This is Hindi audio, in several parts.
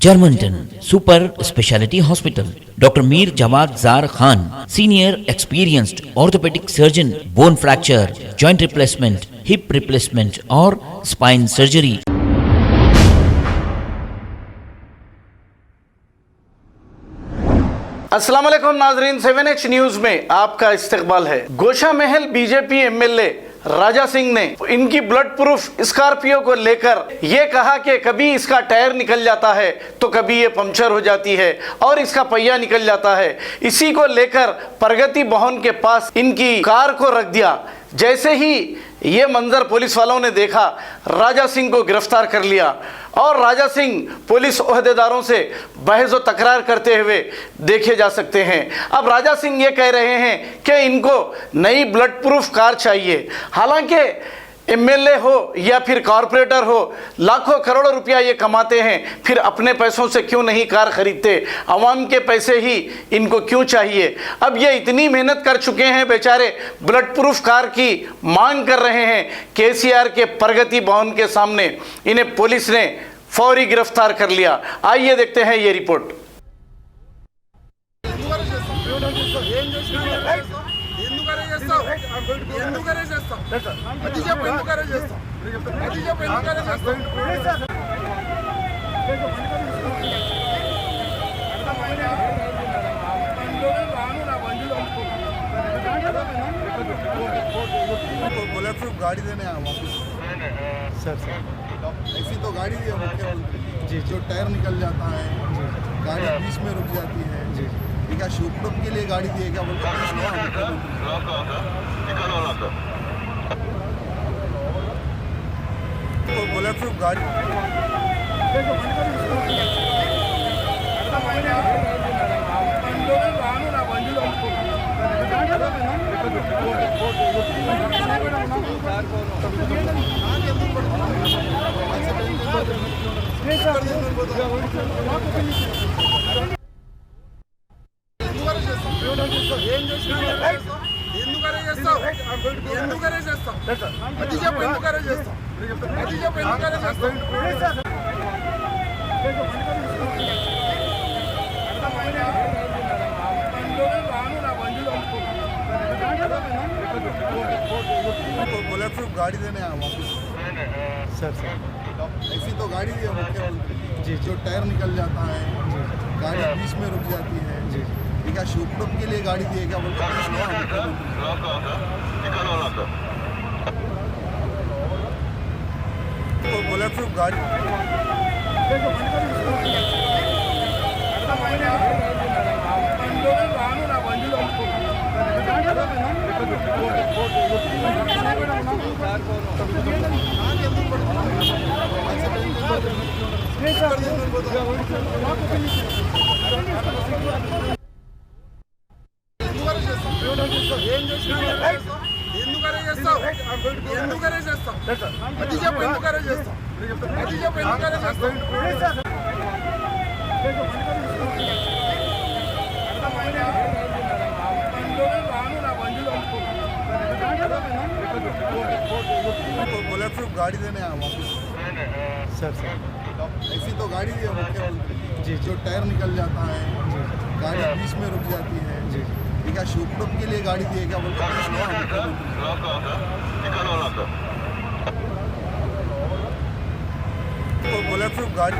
Germanton super speciality hospital, doctor Mir Jawad Zar Khan, senior experienced orthopaedic surgeon, bone fracture, joint replacement, hip replacement और स्पाइन सर्जरी। अस्सलाम वालेकुम नाजरीन, 7H न्यूज में आपका इस्तकबाल है। गोशा महल बीजेपी एमएलए राजा सिंह ने इनकी ब्लड प्रूफ स्कॉर्पियो को लेकर यह कहा कि कभी इसका टायर निकल जाता है तो कभी ये पंक्चर हो जाती है और इसका पहिया निकल जाता है। इसी को लेकर प्रगति भवन के पास इनकी कार को रख दिया। जैसे ही ये मंजर पुलिस वालों ने देखा, राजा सिंह को गिरफ्तार कर लिया और राजा सिंह पुलिस ओहदेदारों से बहस व तकरार करते हुए देखे जा सकते हैं। अब राजा सिंह ये कह रहे हैं कि इनको नई ब्लड प्रूफ कार चाहिए। हालांकि एमएलए हो या फिर कॉरपोरेटर हो, लाखों करोड़ों रुपया ये कमाते हैं, फिर अपने पैसों से क्यों नहीं कार खरीदते? आवाम के पैसे ही इनको क्यों चाहिए? अब ये इतनी मेहनत कर चुके हैं बेचारे, ब्लड प्रूफ कार की मांग कर रहे हैं। केसीआर के प्रगति भवन के सामने इन्हें पुलिस ने फौरी गिरफ्तार कर लिया। आइए देखते हैं ये रिपोर्ट। बुलेट प्रूफ गाड़ी देने आया वापस। सर ऐसी तो गाड़ी है मुख्यमंत्री जी, जो टायर निकल जाता है, गाड़ी बीच में रुक जाती है जी। क्या शोकड़म के लिए गाड़ी दी है क्या बोलते बुलेट प्रूफ गाड़ी बुलेट प्रूफ गाड़ी देने आया वापस। सर ऐसी तो गाड़ी है मुख्यमंत्री जी, जो टायर निकल जाता है, गाड़ी बीच में रुक जाती है जी। क्या शोकड़म के लिए गाड़ी दी है क्या बोलते बुलेट प्रूफ गाड़ी बुलेट प्रूफ गाड़ी देने आया वापस। सर ऐसी तो गाड़ी है मुख्यमंत्री जी, जो टायर निकल जाता है, गाड़ी बीच में रुक जाती है जी। क्या शोकड़म के लिए गाड़ी दी है क्या बोलते बुलेट प्रूफ गाड़ी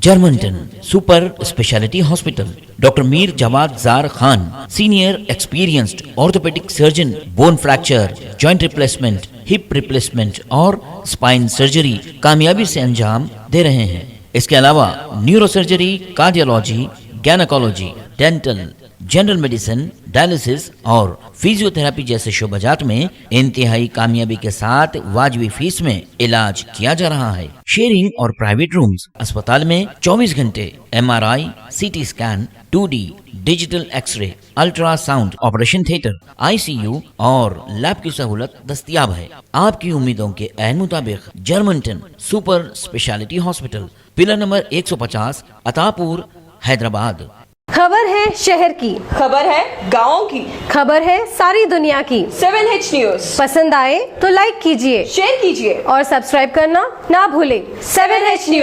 Germanton super speciality hospital, doctor Mir Jawad Zar Khan, senior experienced orthopaedic surgeon, bone fracture, joint replacement, hip replacement और स्पाइन सर्जरी कामयाबी से अंजाम दे रहे हैं। इसके अलावा neuro surgery, cardiology, gynaecology, dental, general medicine, dialysis और फिजियोथेरेपी जैसे शोबाजात में इंतहाई कामयाबी के साथ वाजबी फीस में इलाज किया जा रहा है। शेयरिंग और प्राइवेट रूम्स। अस्पताल में 24 घंटे MRI, CT scan, 2D digital X ray, ultrasound, operation theatre, ICU और लैब की सहूलत दस्तयाब है। आपकी उम्मीदों के ऐन मुताबिक Germanton super speciality hospital, pillar number 150, Attapur, Hyderabad. खबर है शहर की, खबर है गाँव की, खबर है सारी दुनिया की। 7H न्यूज पसंद आए तो लाइक कीजिए, शेयर कीजिए और सब्सक्राइब करना ना भूलें। 7H news.